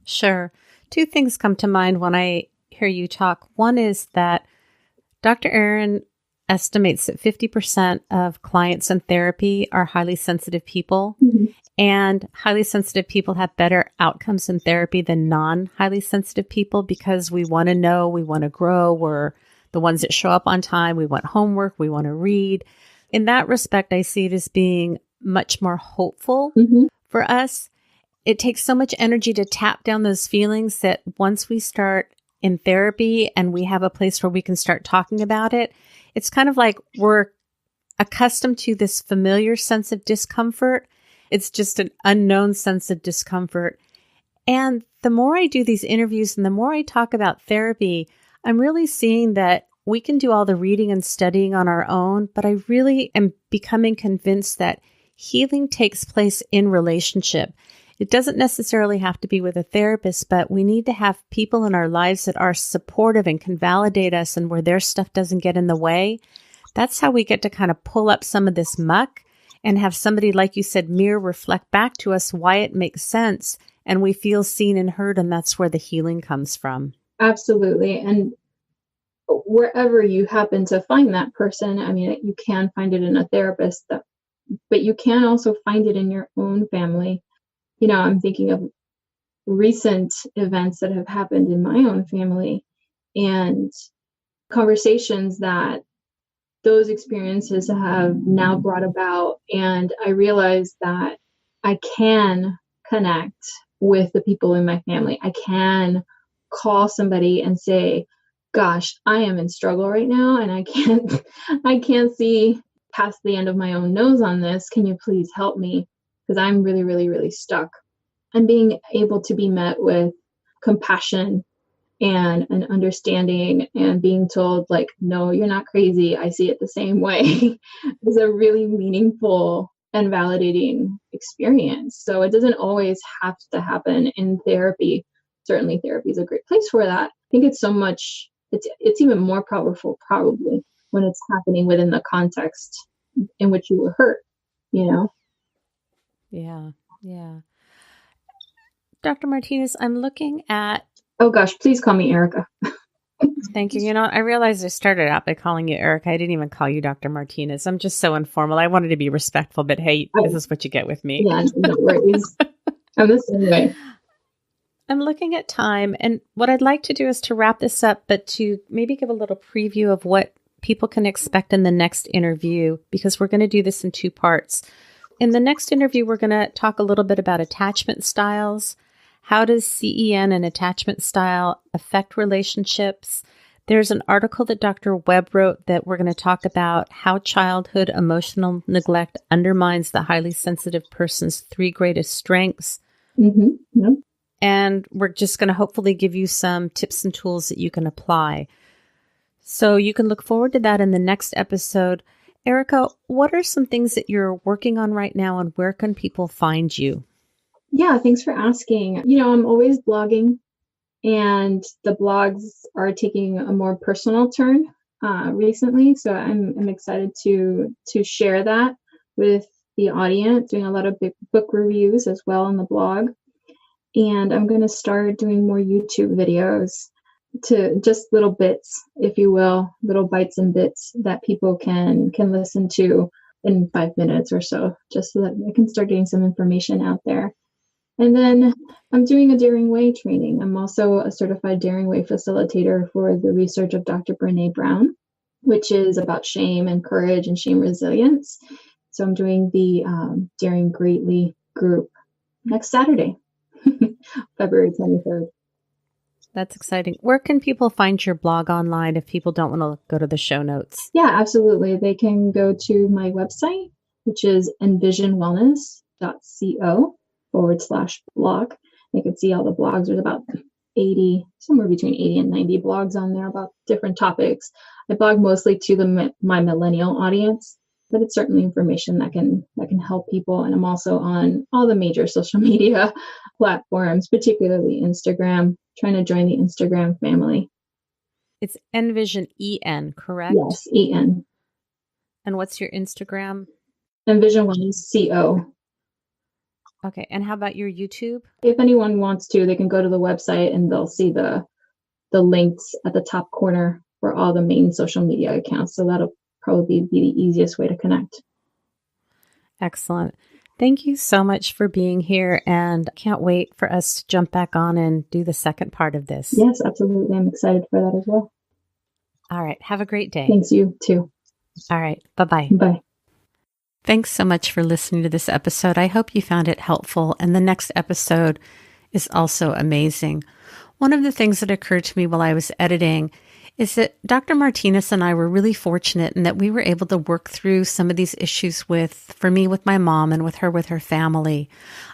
Sure. Two things come to mind when I hear you talk. One is that Dr. Aaron estimates that 50% of clients in therapy are highly sensitive people, and highly sensitive people have better outcomes in therapy than non-highly sensitive people because we want to know, we want to grow, we're the ones that show up on time, we want homework, we want to read. In that respect, I see it as being much more hopeful for us. It takes so much energy to tap down those feelings that once we start in therapy and we have a place where we can start talking about it, it's kind of like we're accustomed to this familiar sense of discomfort. It's just an unknown sense of discomfort. And the more I do these interviews and the more I talk about therapy, I'm really seeing that we can do all the reading and studying on our own, but I really am becoming convinced that healing takes place in relationship. It doesn't necessarily have to be with a therapist, but we need to have people in our lives that are supportive and can validate us and where their stuff doesn't get in the way. That's how we get to kind of pull up some of this muck and have somebody, like you said, mirror reflect back to us why it makes sense. And we feel seen and heard, and that's where the healing comes from. Absolutely. And wherever you happen to find that person, I mean, you can find it in a therapist, but you can also find it in your own family. You know, I'm thinking of recent events that have happened in my own family and conversations that those experiences have now brought about. And I realized that I can connect with the people in my family. I can call somebody and say, gosh, I am in struggle right now and I can't see past the end of my own nose on this. Can you please help me? Because I'm really, really, really stuck. And being able to be met with compassion and an understanding and being told, like, no, you're not crazy, I see it the same way, is a really meaningful and validating experience. So it doesn't always have to happen in therapy. Certainly therapy is a great place for that. I think it's even more powerful probably when it's happening within the context in which you were hurt, you know? Yeah. Dr. Martinez, I'm looking at... Oh gosh, please call me Erika. Thank you. You know, I realized I started out by calling you Erika. I didn't even call you Dr. Martinez. I'm just so informal. I wanted to be respectful, but hey, this is what you get with me. Yeah, no worries. I'm the same way. I'm looking at time, and what I'd like to do is to wrap this up, but to maybe give a little preview of what people can expect in the next interview, because we're going to do this in two parts. In the next interview, we're going to talk a little bit about attachment styles. How does CEN and attachment style affect relationships? There's an article that Dr. Webb wrote that we're going to talk about how childhood emotional neglect undermines the highly sensitive person's three greatest strengths. Yep. And we're just going to hopefully give you some tips and tools that you can apply. So you can look forward to that in the next episode. Erika, what are some things that you're working on right now, and where can people find you? Yeah, thanks for asking. You know, I'm always blogging, and the blogs are taking a more personal turn recently. So I'm excited to share that with the audience, doing a lot of book reviews as well on the blog. And I'm going to start doing more YouTube videos, to just little bits, if you will, little bites and bits that people can listen to in 5 minutes or so, just so that I can start getting some information out there. And then I'm doing a Daring Way training. I'm also a certified Daring Way facilitator for the research of Dr. Brené Brown, which is about shame and courage and shame resilience. So I'm doing the Daring Greatly group next Saturday, February 23rd. That's exciting. Where can people find your blog online if people don't want to go to the show notes? Yeah, absolutely. They can go to my website, which is envisionwellness.co/blog. You can see all the blogs. There's about 80, somewhere between 80 and 90 blogs on there about different topics. I blog mostly to my millennial audience, but it's certainly information that can help people. And I'm also on all the major social media platforms, particularly Instagram, trying to join the Instagram family. It's Envision, EN, correct? Yes, EN. And what's your Instagram? Envision Wellness CO. Okay. And how about your YouTube? If anyone wants to, they can go to the website and they'll see the links at the top corner for all the main social media accounts. So that'll probably be the easiest way to connect. Excellent. Thank you so much for being here, and can't wait for us to jump back on and do the second part of this. Yes, absolutely. I'm excited for that as well. All right. Have a great day. Thanks, you too. All right. Bye-bye. Bye. Thanks so much for listening to this episode. I hope you found it helpful, and the next episode is also amazing. One of the things that occurred to me while I was editing is that Dr. Martinez and I were really fortunate in that we were able to work through some of these issues for me, with my mom, and with her family.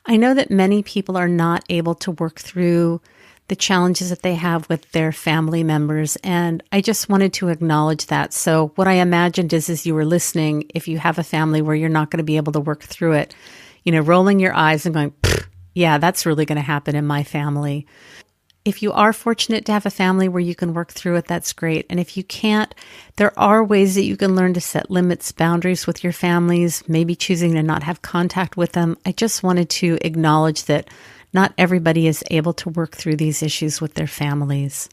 I know that many people are not able to work through the challenges that they have with their family members, and I just wanted to acknowledge that. So what I imagined is, as you were listening, if you have a family where you're not going to be able to work through it, rolling your eyes and going, yeah, that's really going to happen in my family. If you are fortunate to have a family where you can work through it, that's great. And if you can't, there are ways that you can learn to set limits, boundaries with your families, maybe choosing to not have contact with them. I just wanted to acknowledge that not everybody is able to work through these issues with their families.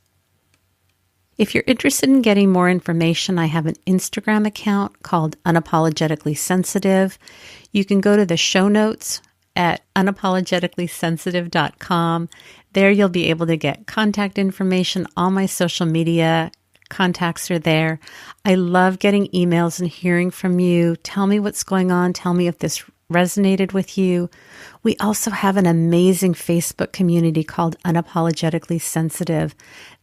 If you're interested in getting more information, I have an Instagram account called Unapologetically Sensitive. You can go to the show notes at unapologeticallysensitive.com. There you'll be able to get contact information. All my social media contacts are there. I love getting emails and hearing from you. Tell me what's going on. Tell me if this resonated with you. We also have an amazing Facebook community called Unapologetically Sensitive.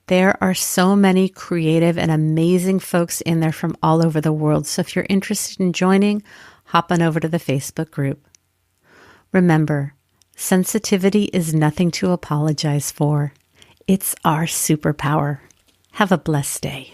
There are so many creative and amazing folks in there from all over the world. So if you're interested in joining, hop on over to the Facebook group. Remember, sensitivity is nothing to apologize for. It's our superpower. Have a blessed day.